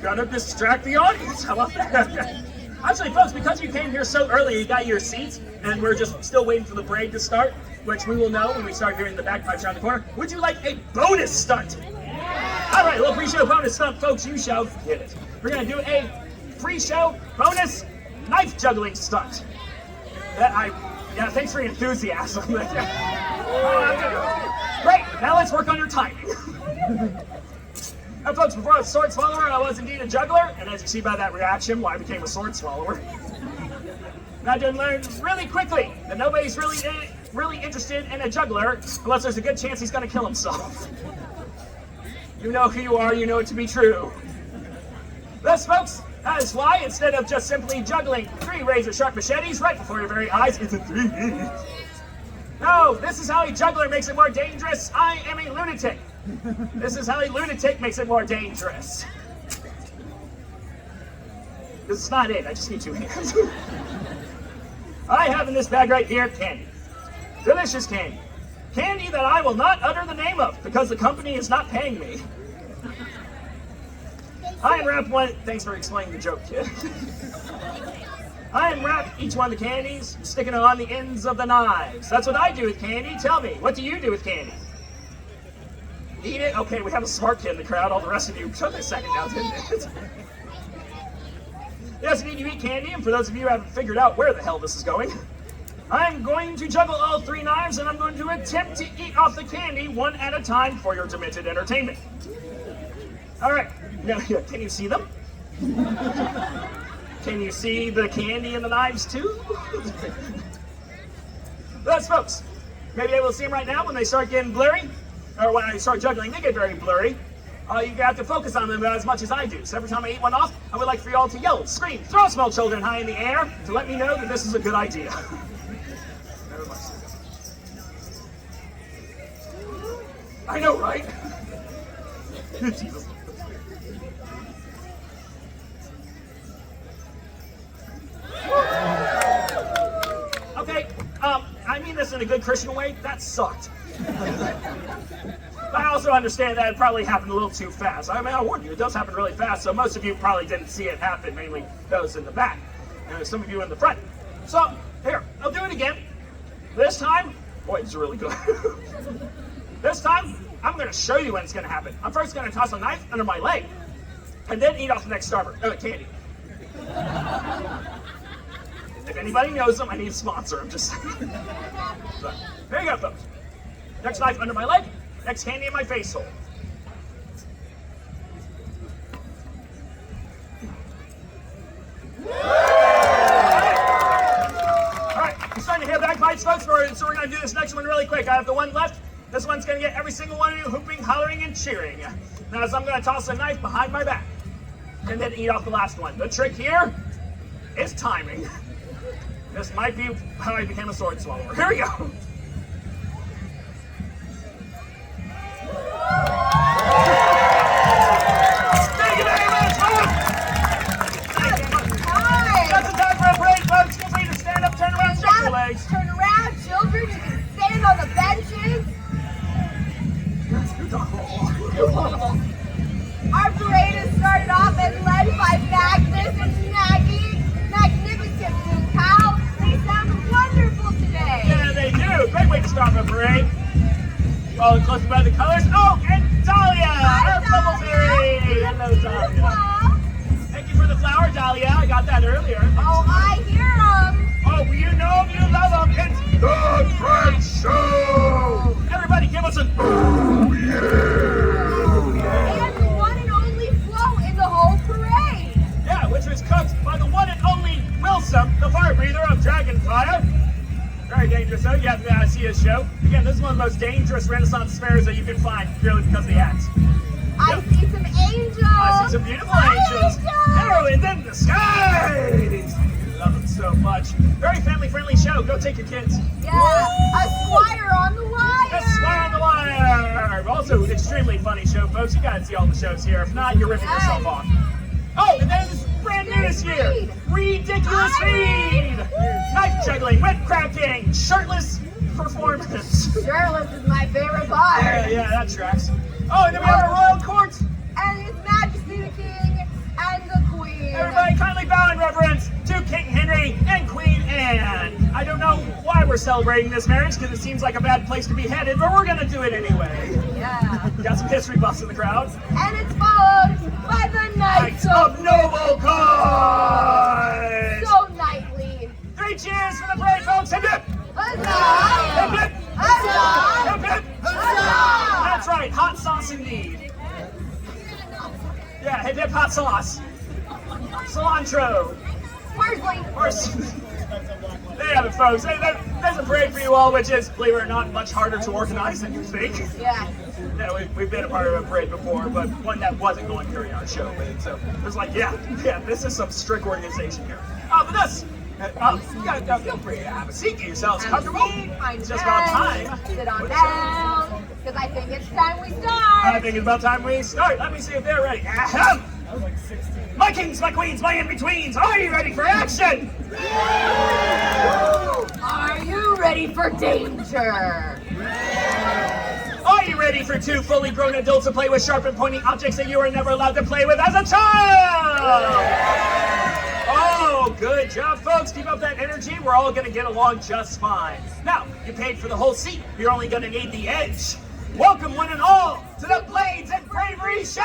gonna distract the audience. How about that? Actually, folks, because you came here so early, you got your seats, and we're just still waiting for the parade to start, which we will know when we start hearing the bagpipes around the corner. Would you like a bonus stunt? All right, well, pre-show bonus stunt, folks, you shall get it. We're gonna do a pre-show bonus knife juggling stunt. Yeah, thanks for your enthusiasm. Great, now let's work on your timing. Now, folks, before I was a sword swallower, I was indeed a juggler, and as you see by that reaction, why I became a sword swallower. And I did learn really quickly that nobody's really interested in a juggler unless there's a good chance he's gonna kill himself. You know who you are, you know it to be true. Thus, folks, that is why, instead of just simply juggling 3 razor-sharp machetes right before your very eyes, it's a 3. No, this is how a juggler makes it more dangerous. I am a lunatic. This is how a lunatic makes it more dangerous. This is not it, I just need 2 hands. I have in this bag right here candy. Delicious candy. Candy that I will not utter the name of because the company is not paying me. I unwrap one. Thanks for explaining the joke, kid. I unwrap each one of the candies, sticking it on the ends of the knives. That's what I do with candy. Tell me, what do you do with candy? Eat it? Okay, we have a smart kid in the crowd. All the rest of you took a second now, didn't it? Yes, indeed, you eat candy, and for those of you who haven't figured out where the hell this is going, I'm going to juggle all 3 knives, and I'm going to attempt to eat off the candy one at a time for your demented entertainment. All right, now, can you see them? Can you see the candy and the knives too? Thus, folks, maybe able to see them right now when they start getting blurry, or when I start juggling, they get very blurry. You have to focus on them as much as I do. So every time I eat one off, I would like for you all to yell, scream, throw small children high in the air to let me know that this is a good idea. I know, right? Jesus. Okay, I mean this in a good Christian way. That sucked. I also understand that it probably happened a little too fast. I mean, I warned you, it does happen really fast, so most of you probably didn't see it happen, mainly those in the back, and some of you in the front. So, here, I'll do it again. This time, boy, it's really good. This time, I'm going to show you when it's going to happen. I'm first going to toss a knife under my leg, and then eat off the next candy. If anybody knows them, I need a sponsor, I'm just saying. So, there you go, folks. Next knife under my leg. Next candy in my face hole. Alright, I'm starting to hear bagpipes, folks, so we're going to do this next one really quick. I have the one left. This one's going to get every single one of you hooping, hollering, and cheering. Now, as I'm going to toss a knife behind my back and then eat off the last one. The trick here is timing. This might be how I became a sword swallower. Here we go. Thank you very much, folks! That's the time for a break, folks. Feel free to stand up, turn around, stretch your legs. Turn around, children. You can stand on the benches. Our parade has started off and led by Magnus and Magnificent Blue Cow. They sound wonderful today. Yeah, they do. Great way to start a parade. Followed closely by the colors. Oh, and Dahlia! Our bubble fairy! Hello, Dahlia. Thank you for the flower, Dahlia. I got that earlier. Oh, I hear them. Oh, you know them, you love them. It's the French Show! Everybody give us an oh, yeah! And the one and only flow in the whole parade. Yeah, which was cooked by the one and only Wilson, the fire breather of Dragon Fire. Very dangerous, though. You have to see his show. Again, this is one of the most dangerous Renaissance fairs that you can find, purely because of the acts. I see some angels. I see some beautiful angels. Heroines in the skies. Love them so much. Very family-friendly show. Go take your kids. Yeah, a squire on the wire. A squire on the wire. Also, extremely funny show, folks. You got to see all the shows here. If not, you're ripping yourself off. Oh, and then this brand new this year. Ridiculous Feed. Knife juggling, whip cracking, shirtless performance. Shirtless is my favorite part. Yeah, that tracks. Oh, and then we have a royal court. And His Majesty the King we're celebrating this marriage because it seems like a bad place to be headed, but we're gonna do it anyway. Yeah. Got some history buffs in the crowd. And it's followed by the Knights Of Noble Cause! So knightly. 3 cheers for the brave folks! Hip hip! Huzzah! Hip hip! Huzzah! Hip hip! Huzzah! That's right, hot sauce indeed. Yeah, hip hip hot sauce. Cilantro. Parsley. There you have it, folks. There's a parade for you all, which is, believe it or not, much harder to organize than you think. Yeah. Yeah, we've been a part of a parade before, but one that wasn't going during our show. So it was like, yeah, this is some strict organization here. But this, you gotta feel free to have a seat, get yourselves comfortable. It's just about time. Sit on down, because I think it's time we start. I think it's about time we start. Let me see if they're ready. Ahem. My kings, my queens, my in-betweens, are you ready for action? Are you ready for danger? Are you ready for 2 fully grown adults to play with sharp and pointy objects that you were never allowed to play with as a child? Oh, good job, folks. Keep up that energy. We're all going to get along just fine. Now, you paid for the whole seat. You're only going to need the edge. Welcome, one and all, to the Blades and Bravery Show!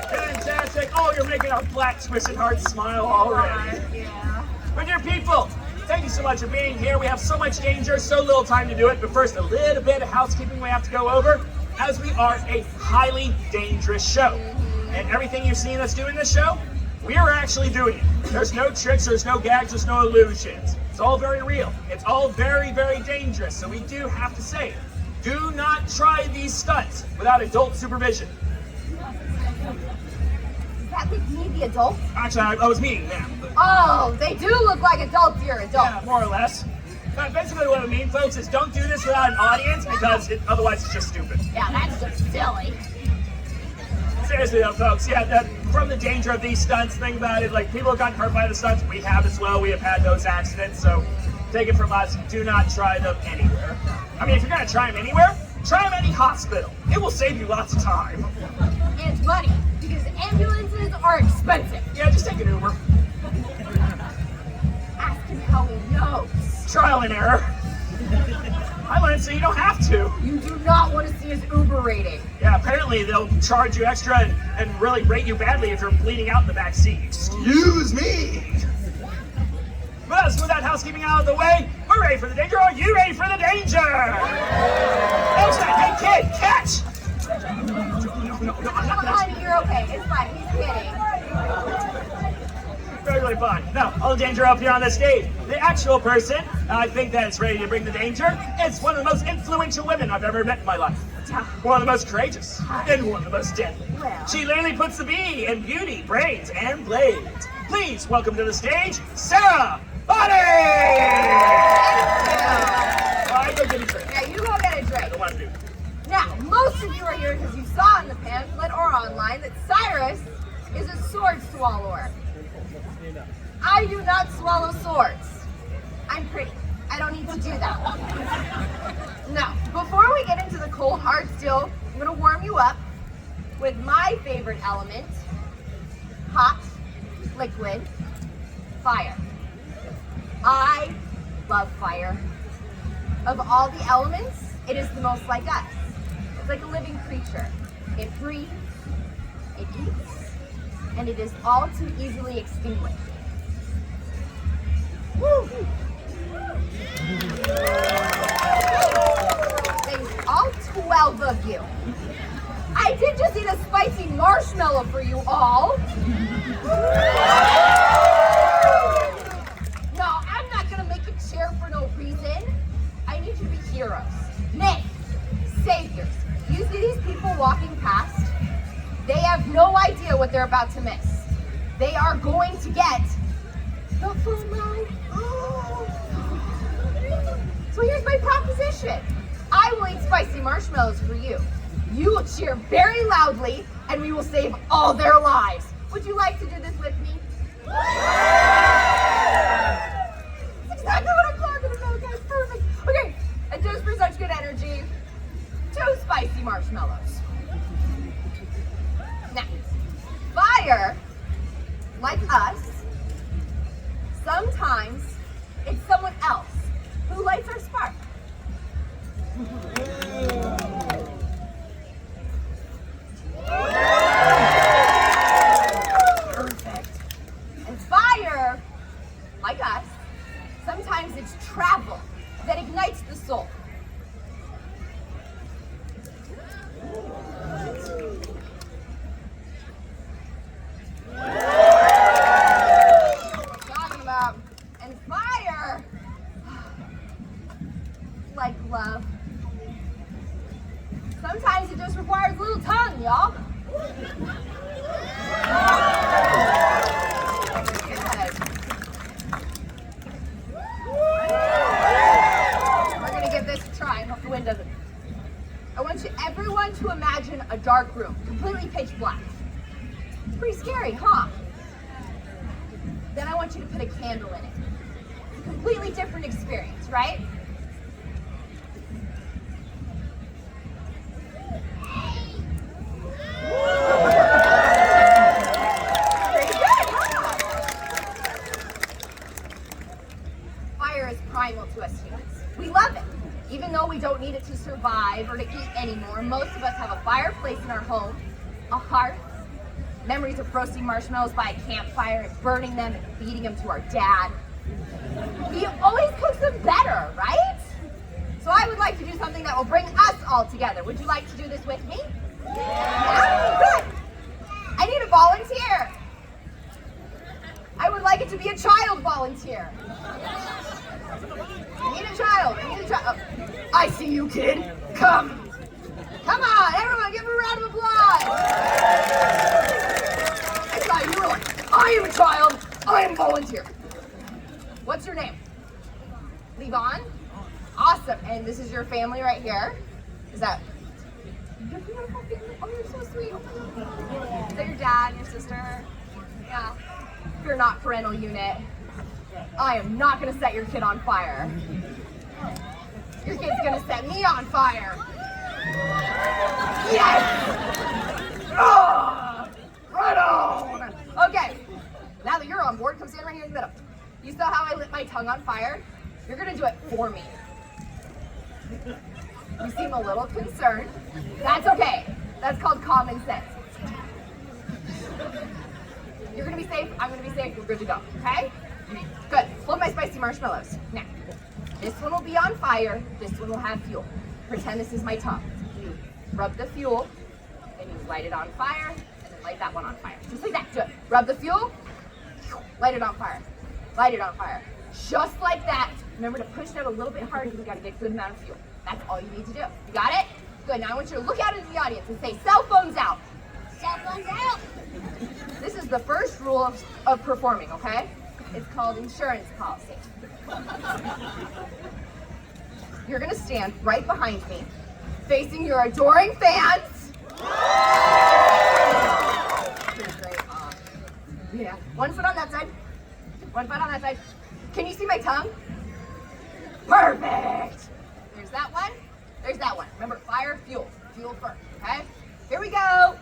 Fantastic. Oh, you're making our black twisted heart smile already. Yeah. My dear people, thank you so much for being here. We have so much danger, so little time to do it. But first, a little bit of housekeeping we have to go over, as we are a highly dangerous show. And everything you've seen us do in this show, we are actually doing it. There's no tricks, there's no gags, there's no illusions. It's all very real. It's all very, very dangerous. So we do have to say, do not try these stunts without adult supervision. Does that make me the adult? Actually, I was meaning them. Oh, they do look like adults here, adults. Yeah, more or less. But basically what I mean, folks, is don't do this without an audience because otherwise it's just stupid. Yeah, that's just silly. Seriously though, folks, from the danger of these stunts, think about it, like people have gotten hurt by the stunts, we have as well, we have had those accidents, so take it from us, do not try them anywhere. I mean, if you're gonna try them anywhere, try them at any hospital. It will save you lots of time. And money, because ambulances are expensive. Yeah, just take an Uber. Ask him how he knows. Trial and error. I learned so you don't have to. You do not want to see his Uber rating. Yeah, apparently they'll charge you extra and really rate you badly if you're bleeding out in the back seat. Excuse me. But with that housekeeping out of the way, we're ready for the danger. Are you ready for the danger? Catch that. Hey, kid, catch. No, I'm not. Honey, you're okay. It's fine. He's kidding. Very fun. Now, all the danger up here on the stage. The actual person, I think that is ready to bring the danger. It's one of the most influential women I've ever met in my life. One of the most courageous, and one of the most deadly. She literally puts the B in beauty, brains, and blades. Please welcome to the stage, Sarah Buddy! All right, go get a drink. Yeah, you go get a drink. I don't want to do. Now, most of you are here because you saw in the pamphlet or online that Cyrus is a sword swallower. I do not swallow swords. I'm pretty. I don't need to do that. Now, before we get into the cold hard steel, I'm going to warm you up with my favorite element, hot, liquid, fire. I love fire. Of all the elements, it is the most like us. It's like a living creature. It breathes, it eats, and it is all too easily extinguished. Woo! Thanks, all 12 of you. I did just eat a spicy marshmallow for you all. No, I'm not gonna make you cheer for no reason. I need you to be heroes. Nay, saviors. You see these people walking past? They have no idea what they're about to miss. They are going to get the full ride. So here's my proposition. I will eat spicy marshmallows for you. You will cheer very loudly, and we will save all their lives. Would you like to do this with me? That's exactly what I'm talking about, guys. Perfect. Okay, and just for such good energy, 2 spicy marshmallows. Now, fire, like us, sometimes It's someone else who lights our spark. Perfect. And fire, like us, sometimes it's travel that ignites the soul. Talking about, and fire, like love, sometimes it just requires a little tongue, y'all. We're gonna give this a try. I hope the wind doesn't. I want everyone to imagine a dark room, completely pitch black. It's pretty scary, huh? Then I want you to put a candle in it. It's a completely different experience, right? Pretty good, huh? Fire is primal to us humans. We love it. Even though we don't need it to survive or to eat anymore, most of us have a fireplace in our home, a hearth, memories of roasting marshmallows by a campfire and burning them and feeding them to our dad. He always cooks them better, right? So I would like to do something that will bring us all together. Would you like to do this with me? Yeah? Good. I need a volunteer. I would like it to be a child volunteer. I need a child. I see you, kid. Come. Come on, everyone, give him a round of applause. I saw you were like, I am a child. I am volunteer. What's your name? Levon? Awesome. And this is your family right here? Is that your beautiful family? Oh, you're so sweet. Oh my God. Is that your dad and your sister? Yeah. You're not parental unit. I am not going to set your kid on fire. Your kid's going to set me on fire. Yes! Oh, right on! Okay, now that you're on board, come stand right here in the middle. You saw how I lit my tongue on fire? You're going to do it for me. You seem a little concerned. That's okay. That's called common sense. You're going to be safe. I'm going to be safe. We're good to go. Okay? Good. Hold my spicy marshmallows. Now, this one will be on fire. This one will have fuel. Pretend this is my tongue. You rub the fuel, and you light it on fire, and then light that one on fire. Just like that. Do it. Rub the fuel, light it on fire. Light it on fire. Just like that. Remember to push that a little bit harder because we got to get a good amount of fuel. That's all you need to do. You got it? Good. Now I want you to look out into the audience and say, cell phones out. Cell phones out. This is the first rule of performing, okay? It's called insurance policy. You're going to stand right behind me, facing your adoring fans. Great. Yeah. One foot on that side. One foot on that side. Can you see my tongue? Perfect. There's that one. There's that one. Remember, fire, fuel. Fuel first, okay? Here we go.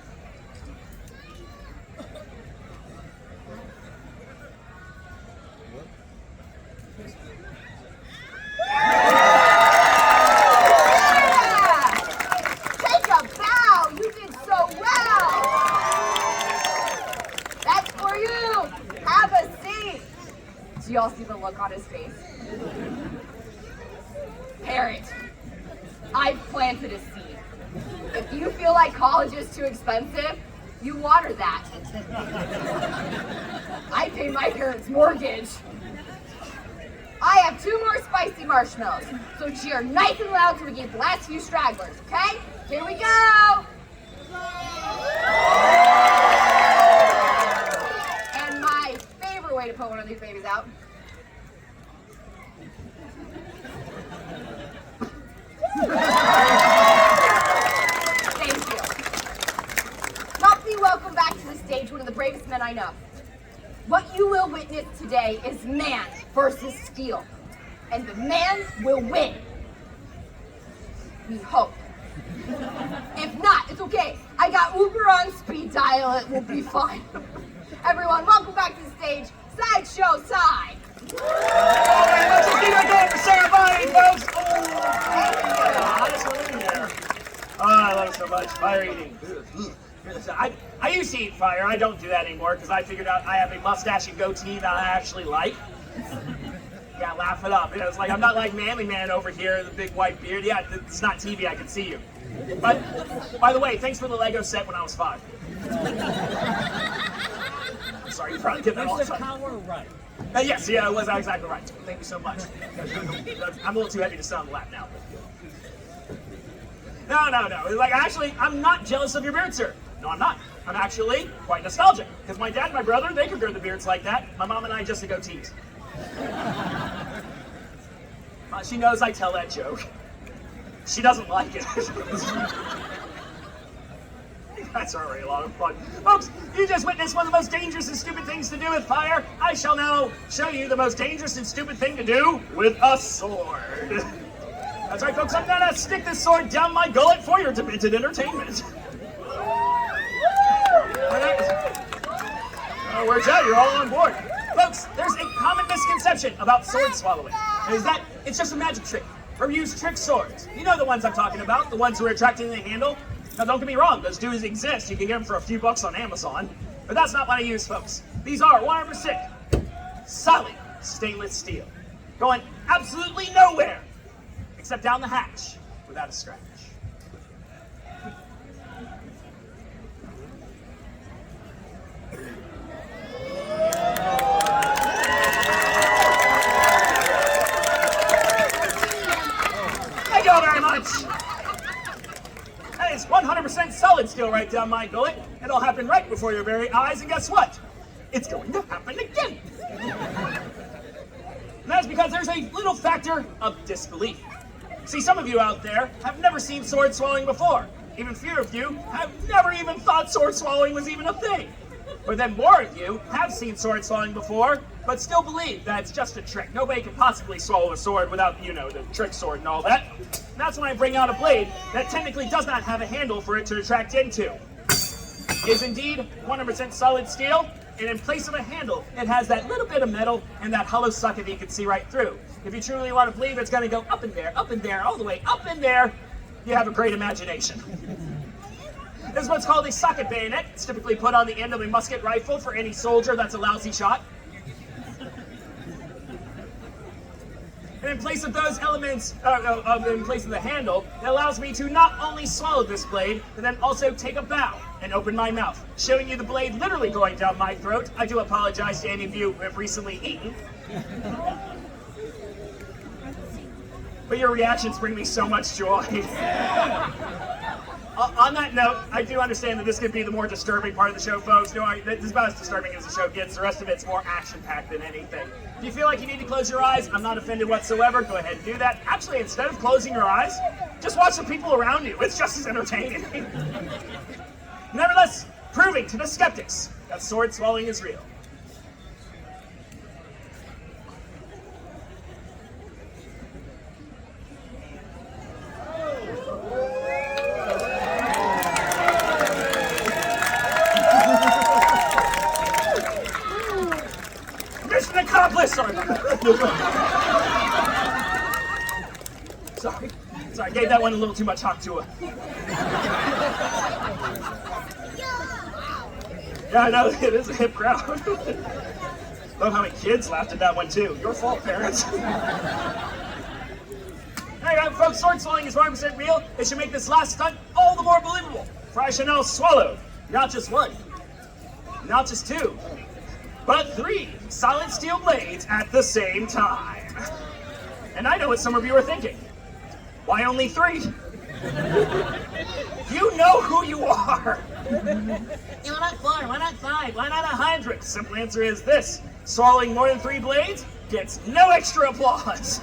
Do y'all see the look on his face? Parent, I've planted a seed. If you feel like college is too expensive, you water that. I pay my parents' mortgage. I have 2 more spicy marshmallows, so cheer nice and loud so we get the last few stragglers, okay? Here we go! And my favorite way to put one of these babies out. Thank you. Help me welcome back to the stage one of the bravest men I know. What you will witness today is man versus steel. And the man will win. We hope. If not, it's okay. I got Uber on speed dial. It will be fine. Everyone, welcome back to the stage. Cydeshow Cyd. Let's just keep it going for Sarah Bonnie, folks. Oh, I love it so much. Fire eating. I used to eat fire. I don't do that anymore because I figured out I have a mustache and goatee that I actually like. Yeah, laugh it up. It's like I'm not like Manly Man over here, the big white beard. Yeah, it's not TV. I can see you. But by the way, thanks for the Lego set when I was 5. I'm sorry, you probably get that all the time. Power right. Yes, yeah, it was exactly right. Thank you so much. I'm a little too heavy to sit on the lap now. No. Like, actually, I'm not jealous of your beard, sir. No, I'm not. I'm actually quite nostalgic. Because my dad and my brother, they could grow the beards like that. My mom and I just the goatees. She knows I tell that joke. She doesn't like it. That's already a lot of fun. Folks, you just witnessed one of the most dangerous and stupid things to do with fire. I shall now show you the most dangerous and stupid thing to do with a sword. That's right, folks, I'm gonna stick this sword down my gullet for your demented entertainment. Words out, you're all on board. Folks, there's a common misconception about sword swallowing. Is that it's just a magic trick, or use trick swords. You know the ones I'm talking about, the ones who are attracting the handle. Now don't get me wrong, those dudes exist. You can get them for a few bucks on Amazon. But that's not what I use, folks. These are 100% solid stainless steel. Going absolutely nowhere, except down the hatch, without a scratch. Thank you all very much. That is 100% solid steel right down my gullet. It'll happen right before your very eyes, and guess what? It's going to happen again. And that's because there's a little factor of disbelief. See, some of you out there have never seen sword swallowing before. Even fewer of you have never even thought sword swallowing was even a thing. But then more of you have seen sword swallowing before, but still believe that it's just a trick. Nobody can possibly swallow a sword without, you know, the trick sword and all that. And that's when I bring out a blade that technically does not have a handle for it to retract into. It is indeed 100% solid steel, and in place of a handle, it has that little bit of metal and that hollow socket that you can see right through. If you truly want to believe it's going to go up in there, all the way up in there, you have a great imagination. This is what's called a socket bayonet. It's typically put on the end of a musket rifle for any soldier that's a lousy shot. And in place of those elements, in place of the handle, it allows me to not only swallow this blade, but then also take a bow and open my mouth, showing you the blade literally going down my throat. I do apologize to any of you who have recently eaten. But your reactions bring me so much joy. On that note, I do understand that this could be the more disturbing part of the show, folks. This is about as disturbing as the show gets. The rest of it's more action-packed than anything. If you feel like you need to close your eyes, I'm not offended whatsoever. Go ahead and do that. Actually, instead of closing your eyes, just watch the people around you. It's just as entertaining. Nevertheless, proving to the skeptics that sword swallowing is real. Sorry. Sorry, I gave that one a little too much hot to Yeah, I know, it is a hip crowd. Love how many kids laughed at that one too. Your fault, parents. Hey, folks, sword swallowing is 100% real. It should make this last stunt all the more believable. For I shall now swallow not just one, not just two, but 3 solid steel blades at the same time. And I know what some of you are thinking. Why only 3? You know who you are. Why not 4? Why not 5? Why not 100? Simple answer is this. Swallowing more than 3 blades gets no extra applause.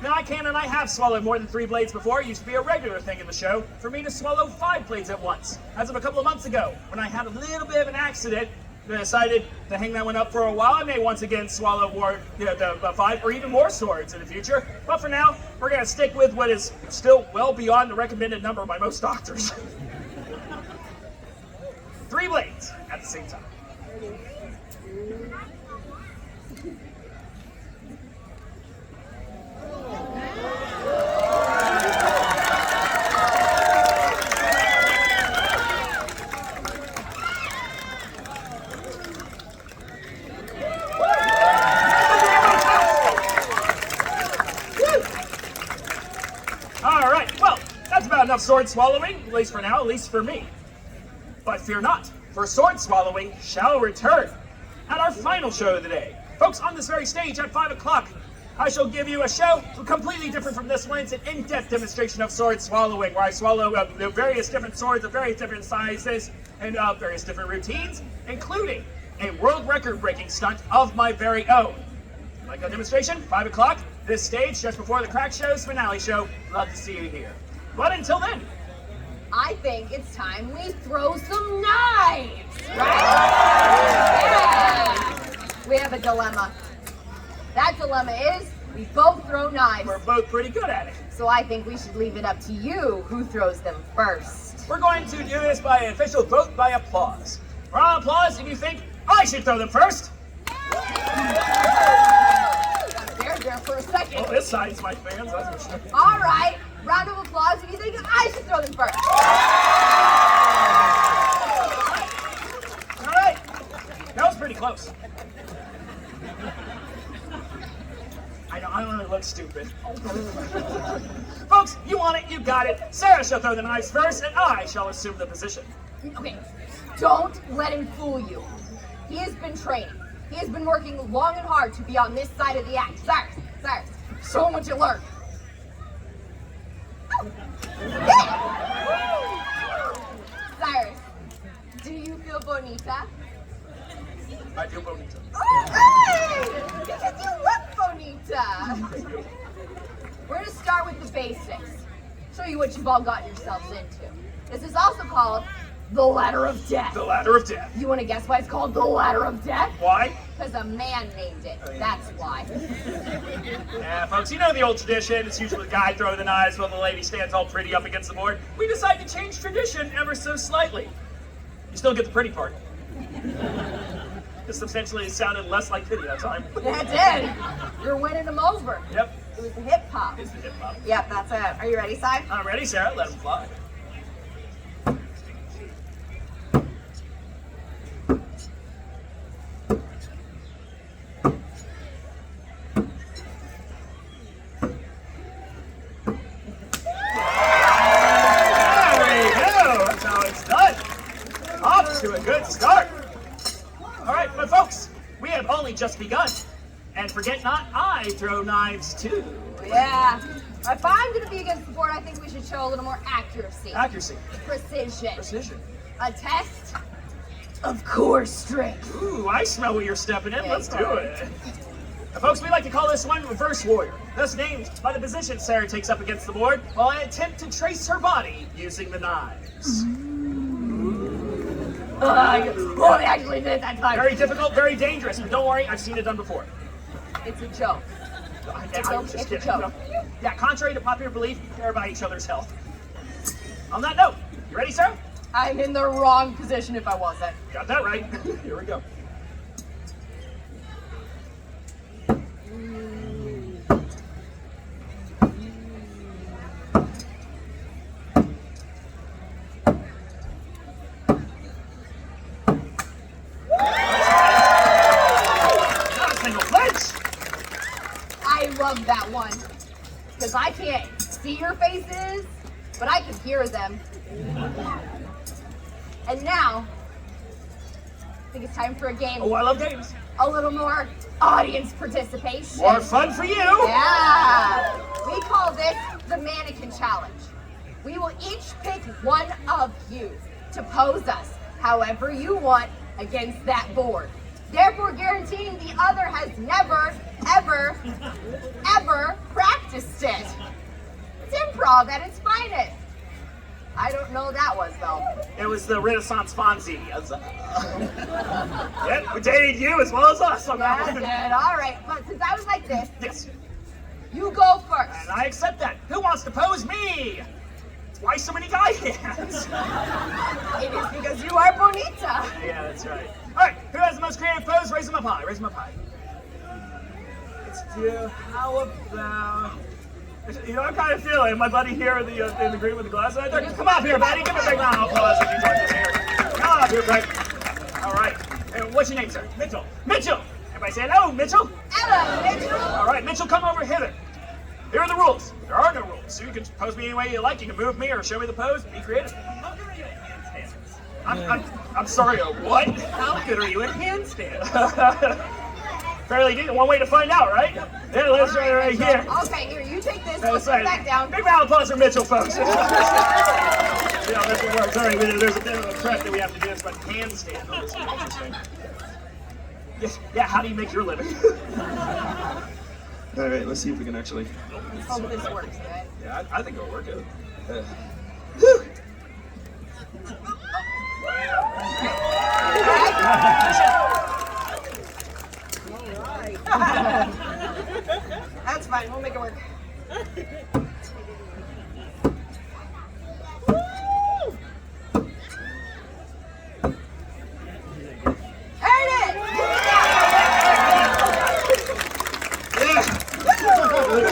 Now, I can and I have swallowed more than 3 blades before. It used to be a regular thing in the show for me to swallow 5 blades at once. As of a couple of months ago, when I had a little bit of an accident, I decided to hang that one up for a while. I may once again swallow more, the 5 or even more swords in the future. But for now, we're going to stick with what is still well beyond the recommended number by most doctors. 3 blades at the same time. about sword swallowing, at least for now, at least for me. But fear not, for sword swallowing shall return at our final show of the day. Folks, on this very stage at 5 o'clock, I shall give you a show completely different from this one. It's an in-depth demonstration of sword swallowing, where I swallow the various different swords of various different sizes and various different routines, including a world record-breaking stunt of my very own. Like a demonstration, 5 o'clock, this stage, just before the Crack Show's finale show. Love to see you here. But until then, I think it's time we throw some knives, right? Yeah. We have a dilemma. That dilemma is we both throw knives. we're both pretty good at it. So I think we should leave it up to you who throws them first. We're going to do this by an official vote by applause. Round of applause if you think I should throw them first. They're there for a second. Oh, this side's my fans, that's for sure. All right, round of applause if you think I should throw them first. All right, that was pretty close. I don't want to look stupid. Folks, you want it, you got it. Sarah shall throw the knives first, and I shall assume the position. Okay, don't let him fool you. He has been training. He has been working long and hard to be on this side of the act. Cyrus, show him what you learned. Cyrus, do you feel bonita? I feel bonita. Alright! Because you look bonita! We're gonna start with the basics. Show you what you've all gotten yourselves into. This is also called the Ladder of Death. The Ladder of Death. You wanna guess why it's called the Ladder of Death? Why? Because a man named it. That's why. Yeah, folks, you know the old tradition. It's usually the guy throwing the knives while the lady stands all pretty up against the board. We decided to change tradition ever so slightly. You still get the pretty part. Just substantially sounded less like pity that time. That did. You're winning them over. Yep, It was the hip hop. it's the hip hop. Yep, that's it. Are you ready, Cy? I'm ready, Sarah. Let him fly. There we go. That's how it's done. Off to a good start. All right, but folks, we have only just begun. And forget not, I throw knives too. Yeah. If I'm going to be against the board, I think we should show a little more accuracy. Accuracy. Precision. Precision. A test of core strength. Ooh, I smell what you're stepping in. Yeah, Let's do sorry. it. Now, folks, we like to call this one Reverse Warrior, thus named by the position Sarah takes up against the board while I attempt to trace her body using the knives. Oh, they actually did it that time. Very difficult, very dangerous, but don't worry, I've seen it done before. It's a joke. I was just It's a kidding. joke. Yeah, contrary to popular belief, we care about each other's health. On that note, you ready, Sarah? I'm in the wrong position if I wasn't. Got that right. Here we go. Not a single flinch. I love that one. Because I can't see your faces, but I can hear them. And now, I think it's time for a game. Oh, I love games. A little more audience participation. More fun for you. Yeah. We call this the Mannequin Challenge. We will each pick one of you to pose us however you want against that board. Therefore guaranteeing the other has never, ever, ever practiced it. It's improv at its finest. I don't know what that was though. It was the Renaissance Fonzie. Yep, we dated you as well as us on that That's one. it. All right. But since I was like this, Yes, you go first. and I accept that. Who wants to pose me? Why so many guy hands? It is because you are bonita. Yeah, that's right. All right, who has the most creative pose? Raise them up high. Raise them up high. Let's do. How about? You know, I'm kind of feeling my buddy here in the green with the glasses right there. Come up here, buddy. Give me a big round of applause if you join us here. Come on up here, Greg. All right. And what's your name, sir? Mitchell. Mitchell. Everybody say hello, Mitchell. Hello, Mitchell. All right, Mitchell, come over hither. Here are the rules. There are no rules. So you can pose me any way you like. You can move me or show me the pose. Be creative. How good are you at handstands? I'm sorry, what? How good are you at handstands? Fairly decent. One way to find out, right? Yeah, let's try it right here. Okay, here, you take this. That's Let's put right. it back down. Big round of applause for Mitchell, folks. Yeah, that's what works. All right, there's a bit of a prep that we have to do. It's about handstand. Oh, this is interesting. Yeah, how do you make your living? All right, let's see if we can actually. Hope this works, right? Yeah, I think it'll work. That's fine. We'll make it work. There it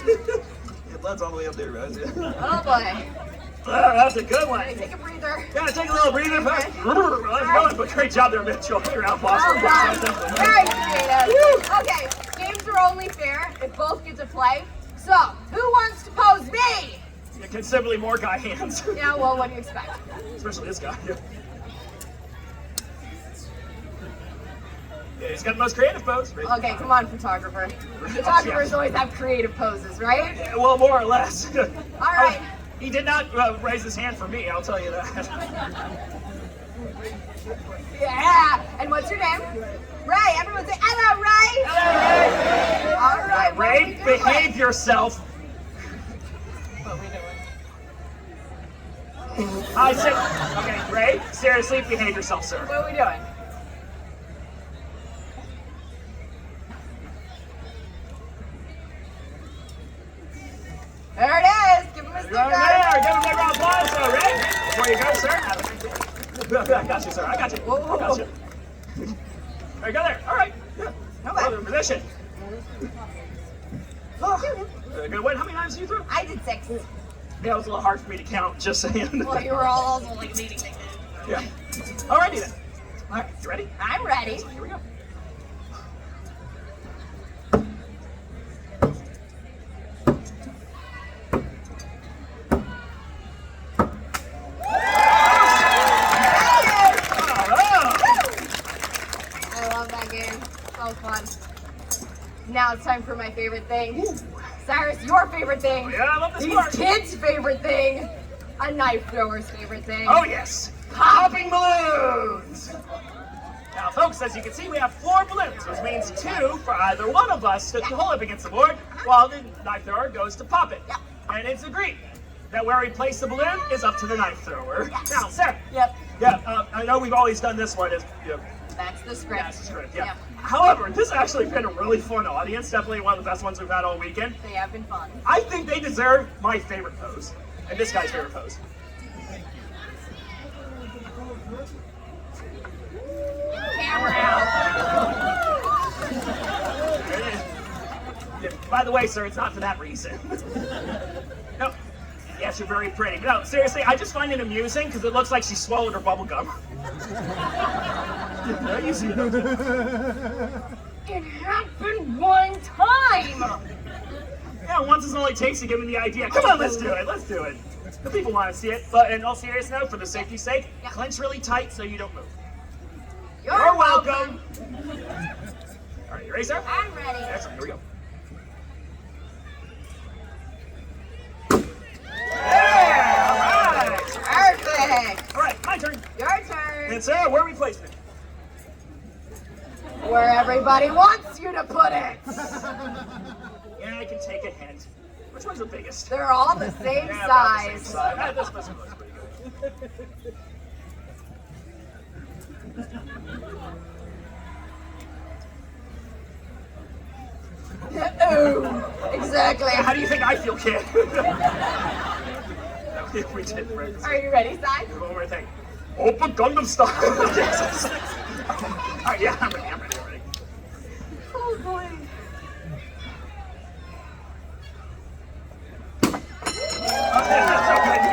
is! Your blood's all the way up there, guys. Oh boy. That's a good one. Hey, take a breather. Yeah, take a little breather. Let's go. But great job there, Mitchell. You're out, boss. Well done. Very creative. Okay, games are only fair if both get to play. So, who wants to pose me? Considerably more guy hands. Yeah, well, what do you expect? Especially this guy. Yeah, he's got the most creative pose. Right? Okay, come on, photographer. Photographers always have creative poses, right? Yeah, well, more or less. All right. He did not raise his hand for me, I'll tell you that. Yeah. And what's your name? Ray. Everyone say hello, Ray. Hello, Ray. All right, Ray, behave yourself. What are we doing? I said, okay, Ray, seriously, behave yourself, sir. What are we doing? There it is. Give him a sticker. Right there. Give him a big round of applause. So, Ray, before you go, sir, have a drink there. I got you, sir. I got you. Whoa, whoa, I got you. There you go there. All right. Yeah. Okay. Another position. Oh, good win. How many times did you throw? I did 6. Yeah, it was a little hard for me to count, just saying. Well, you were all also like meeting me. Yeah. Alrighty then. All right, you ready? I'm ready. Here we go. I love that game. So fun. Now it's time for my favorite thing. Cyrus, your favorite thing. Yeah, I love this These part. kids' favorite thing. A knife thrower's favorite thing. Oh yes, popping balloons. Now, folks, as you can see, we have 4 balloons, which means 2 for either one of us to hold up against the board, while the knife thrower goes to pop it. Yep. And it's agreed that where we place the balloon is up to the knife thrower. Yes. Now, Sarah. Yep. Yeah, I know we've always done this one. That's the script. That's the script. Yeah. Yep. However, this has actually been a really fun audience. Definitely one of the best ones we've had all weekend. They have been fun. I think they deserve my favorite pose, and this guy's favorite pose. Camera out. There it is. Yeah, by the way, sir, it's not for that reason. No. Yes, you're very pretty. No, seriously, I just find it amusing because it looks like she swallowed her bubble gum. Yeah, you see it. It happened one time. Yeah, once is all it takes to give me the idea. Come on, let's do it. Let's do it. The people want to see it. But in all seriousness, note, for the safety's sake, clench really tight so you don't move. You're welcome. All right, you ready, sir? I'm ready. Excellent. Here we go. Yeah! All right. Perfect. All right, my turn. Your turn. And Sarah, where are we placing it? Where everybody wants you to put it. Yeah, I can take a hint. Which one's the biggest? They're all the same Yeah, about the same size. size. This one looks pretty good. Ooh, exactly. How do you think I feel, kid? We did. Right. Are you ready, Cy? One more thing. Open Gangnam Style. Yes. All right, yeah, I'm ready. I'm ready. Oh boy.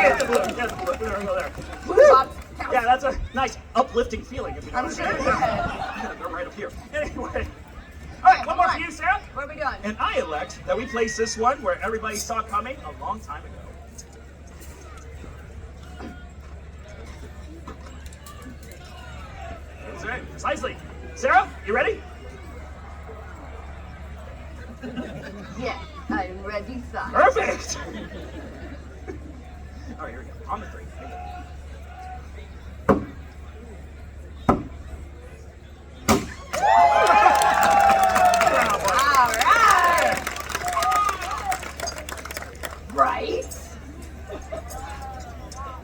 Get the balloon. Get the balloon. There. Blue box counts. Yeah, that's a nice uplifting feeling. If you know I'm what sure. I'm saying. Go right up here. Anyway. All right, one more one for you, Sarah. What are we doing? And I elect that we place this one where everybody saw coming a long time ago. That's right, precisely. Sarah, you ready? Yeah, I'm ready, son. Perfect. All right, here we go. On the 3. All right. Right.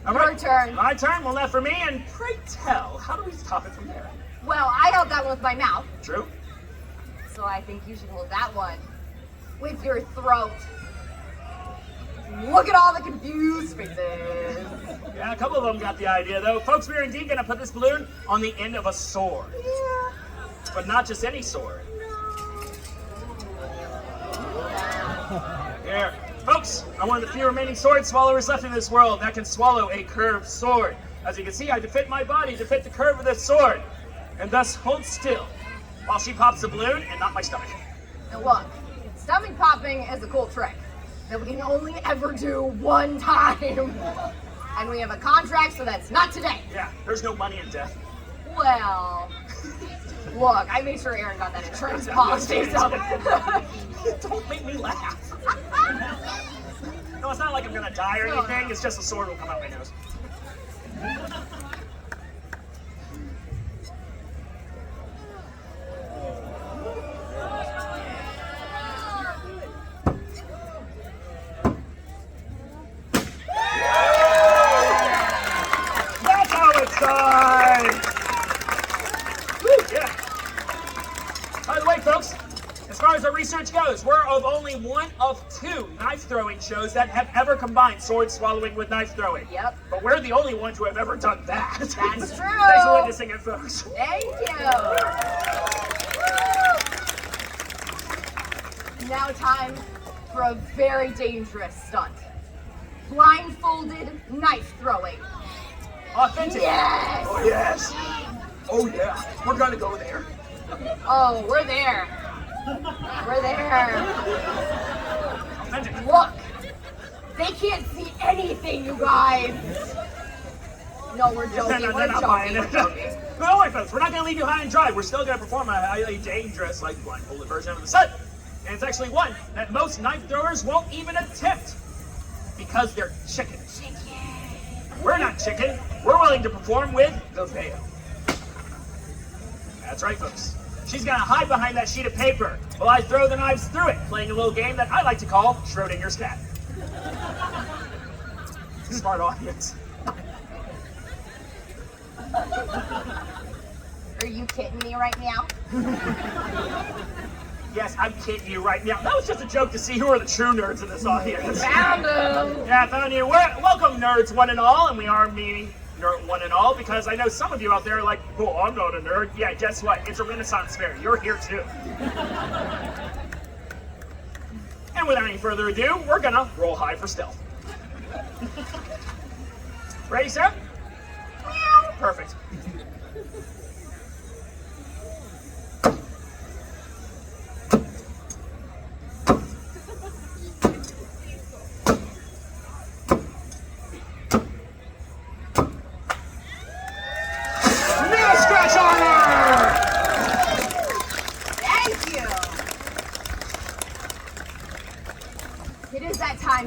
All Your turn. My turn. Well, left for me. And pray tell, how do we stop it from there? Well, I held that one with my mouth, True. so I think you should hold that one with your throat. Look at all the confused faces. Yeah, a couple of them got the idea, though. Folks, we're indeed going to put this balloon on the end of a sword. Yeah. But not just any sword. Here. Folks, I'm one of the few remaining sword swallowers left in this world that can swallow a curved sword. As you can see, I have to fit my body to fit the curve of this sword, and thus hold still while she pops the balloon and not my stomach. Now look, stomach popping is a cool trick that we can only ever do one time. And we have a contract, so that's not today. Yeah, there's no money in death. Well, look, I made sure Aaron got that insurance policy, so. Don't make me laugh. No, it's not like I'm gonna die or anything. It's just a sword will come out my nose. That's how it's done. Woo, yeah. By the way, folks, as far as our research goes, we're of only one of 2 knife throwing shows that have ever combined sword swallowing with knife throwing. Yep. But we're the only ones who have ever done that. That's Thanks true. for witnessing it, folks. Thank you. Now time for a very dangerous stunt. Blindfolded knife throwing. Authentic. Yes. Oh, yes. Oh, yeah. We're gonna go there. Oh, we're there. We're there. Authentic. Look, they can't see anything, you guys. No, we're joking. They're We're not buying joking. it. We're joking. But don't worry, folks. We're not gonna leave you high and dry. We're still gonna perform a highly dangerous, like blindfolded version of the stunt. And it's actually one that most knife throwers won't even attempt because they're chicken. We're not chicken. We're willing to perform with the veil. That's right, folks. She's gonna hide behind that sheet of paper while I throw the knives through it, playing a little game that I like to call Schrodinger's cat. Smart audience. Are you kidding me right now? Yes, I'm kidding you right now. That was just a joke to see who are the true nerds in this audience. Found him. Yeah, I found you. Welcome, nerds one and all, and we are me, nerd one and all, because I know some of you out there are like, oh, I'm not a nerd. Yeah, guess what? It's a Renaissance fair. You're here too. And without any further ado, we're gonna roll high for stealth. Ready, Sarah? Meow. Perfect.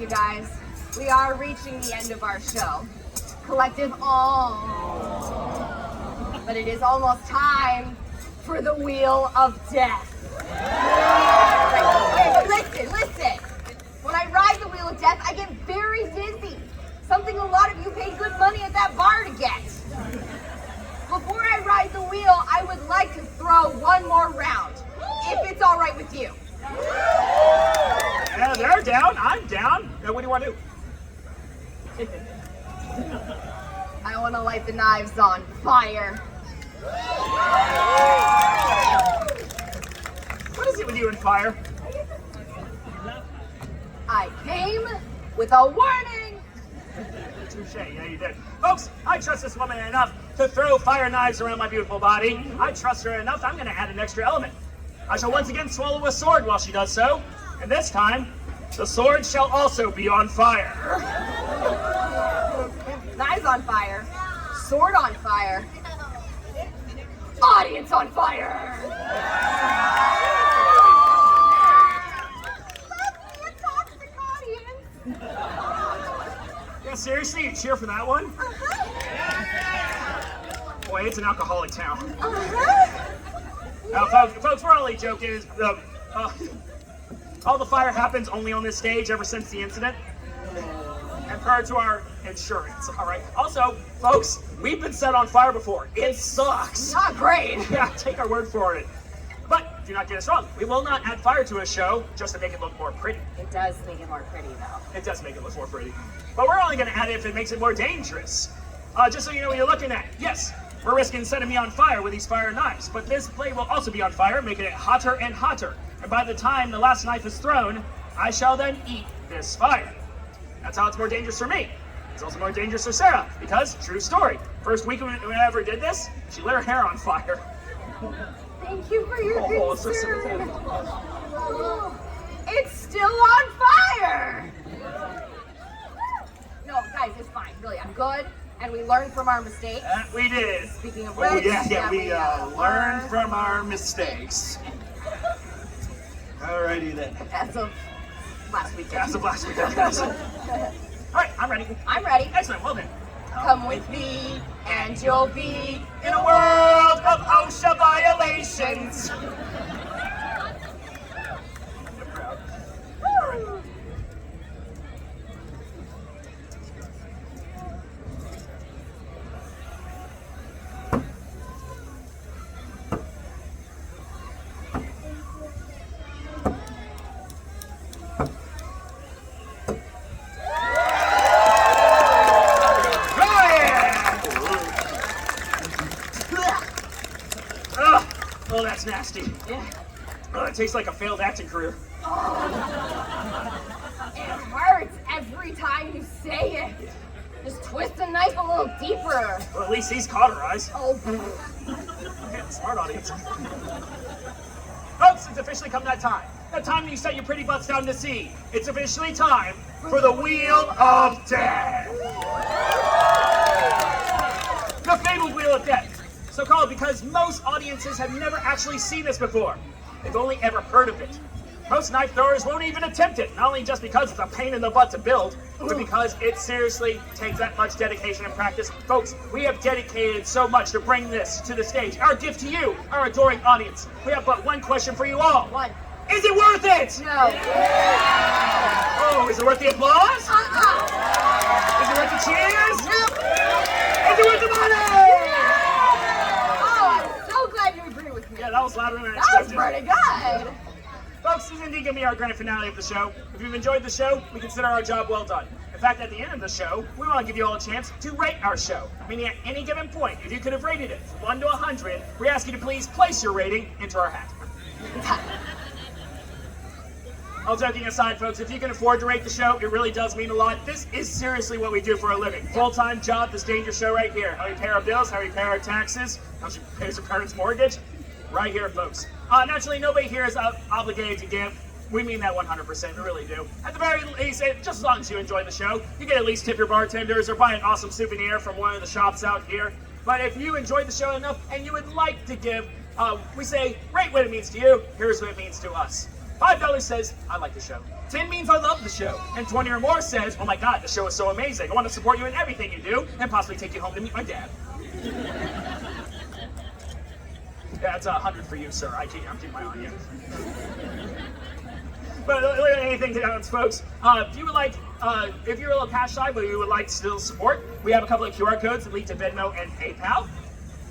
You guys, we are reaching the end of our show. Collective all. But it is almost time for the Wheel of Death. Wait, listen. When I ride the Wheel of Death, I get very dizzy. Something a lot of you paid good money at that bar to get. Before I ride the wheel, I would like to throw one more round, if it's all right with you. Yeah, they're down. I'm down. Now, what do you want to do? I want to light the knives on fire. What is it with you and fire? I came with a warning. Touche. Yeah, you did. Folks, I trust this woman enough to throw fire knives around my beautiful body. I trust her enough. I'm going to add an extra element. I shall once again swallow a sword while she does so, and this time, the sword shall also be on fire. Knives on fire. Sword on fire. Audience on fire. Let me a toxic audience. Yeah, seriously, you cheer for that one? Boy, it's an alcoholic town. Now, folks, we're only joking. All the fire happens only on this stage ever since the incident. And prior to our insurance, all right? Also, folks, we've been set on fire before. It sucks. Not great. Yeah, take our word for it. But do not get us wrong. We will not add fire to a show just to make it look more pretty. It does make it more pretty, though. It does make it look more pretty. But we're only going to add it if it makes it more dangerous. Just so you know what you're looking at. Yes, we're risking setting me on fire with these fire knives. But this blade will also be on fire, making it hotter and hotter. And by the time the last knife is thrown, I shall then eat this fire. That's how it's more dangerous for me. It's also more dangerous for Sarah, because, true story, first week when I ever did this, she lit her hair on fire. Thank you for your Oh, it's so concern. sympathetic. Oh, it's still on fire. No, guys, it's fine. Really, I'm good. And we learned from our mistakes. That we did. Speaking of Oh, which, yeah, we learned learned from our mistakes. Alrighty then. as of last weekend. As of last week, guys. Alright, I'm ready. I'm ready. Excellent, well then. Come with me, and you'll be In a world of OSHA violations. Oh, that's nasty. Yeah. Oh, it tastes like a failed acting career. It hurts every time you say it. Just twist the knife a little deeper. Well, at least he's cauterized. Oh, Yeah, smart audience. Folks, it's officially come that time. The time you set your pretty butts down to see. It's officially time for the Wheel of Death. The fabled Wheel of Death. So called because most audiences have never actually seen this before. They've only ever heard of it. Most knife throwers won't even attempt it, not only just because it's a pain in the butt to build, but because it seriously takes that much dedication and practice. Folks, we have dedicated so much to bring this to the stage. Our gift to you, our adoring audience. We have but one question for you all. one. Is it worth it? No. Oh, is it worth the applause? Is it worth the cheers? No. Is it worth the money? Oh, I'm so glad you agree with me. Yeah, that was louder than I That was expected. pretty good. Folks, this is indeed going to be our grand finale of the show. If you've enjoyed the show, we consider our job well done. In fact, at the end of the show, we want to give you all a chance to rate our show. Meaning at any given point, if you could have rated it from 1 to 100, we ask you to please place your rating into our hat. All joking aside, folks, if you can afford to rate the show, it really does mean a lot. This is seriously what we do for a living. Full-time job, this dangerous show right here. How we pay our bills, how we pay our taxes, how she pays her parents' mortgage. Right here, folks. Naturally, nobody here is obligated to give. We mean that 100%, we really do. At the very least, just as long as you enjoy the show, you can at least tip your bartenders or buy an awesome souvenir from one of the shops out here. But if you enjoyed the show enough and you would like to give, we say, rate what it means to you, here's what it means to us. $5 says, I like the show. 10 means I love the show. And 20 or more says, oh my God, the show is so amazing. I want to support you in everything you do and possibly take you home to meet my dad. That's 100 for you, sir. I'm keeping my eye on you. But anything counts, folks. If you would like, if you're a little cash shy, but you would like still support, we have a couple of QR codes that lead to Venmo and PayPal.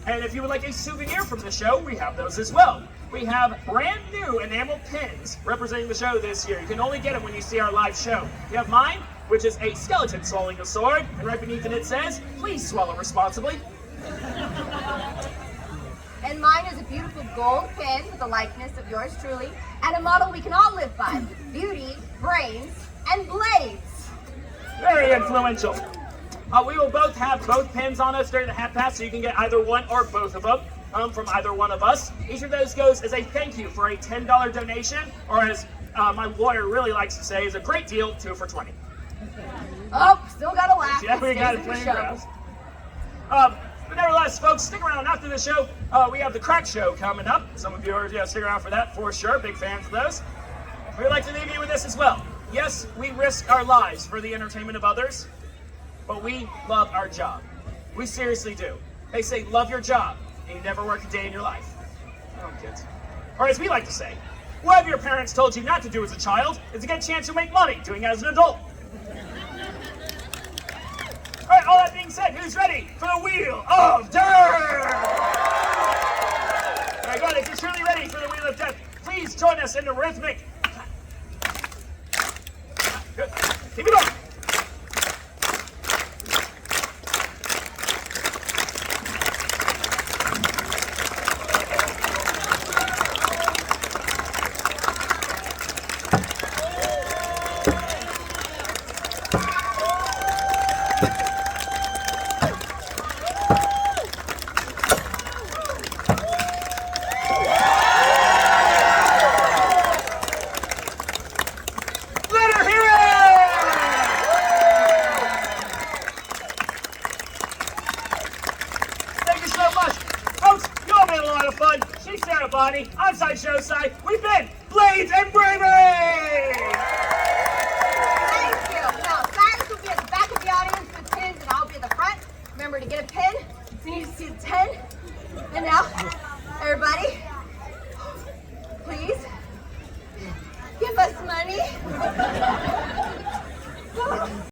And if you would like a souvenir from the show, we have those as well. We have brand new enamel pins representing the show this year. You can only get them when you see our live show. We have mine, which is a skeleton swallowing a sword, and right beneath it says, please swallow responsibly. And mine is a beautiful gold pin with the likeness of yours truly, and a motto we can all live by: beauty, brains, and blades. Very influential. We will both have both pins on us during the hat pass, so you can get either one or both of them. from either one of us. Each of those goes as a thank you for a $10 donation, or as my lawyer really likes to say, is a great deal, 2 for $20. Oh, still gotta laugh. Yeah, we got it playing grass. But nevertheless, folks, stick around after the show. We have the Crack Show coming up. Some of you are stick around for that for sure. Big fans of those. We'd like to leave you with this as well. Yes, we risk our lives for the entertainment of others, but we love our job. We seriously do. They say, love your job, and you never work a day in your life. Oh, kids. Or as we like to say, whatever your parents told you not to do as a child is to get a chance to make money doing it as an adult. All right, all that being said, who's ready for the Wheel of Death? All right, go ahead. If you're truly ready for the Wheel of Death, please join us in the rhythmic. Good. Keep it going. I'm Cydeshow side. We've been Blades and Bravery! Thank you. Now, Cyrus will be at the back of the audience with pins, and I'll be at the front. Remember to get a pin. So you need to see the 10. And now, everybody, please give us money.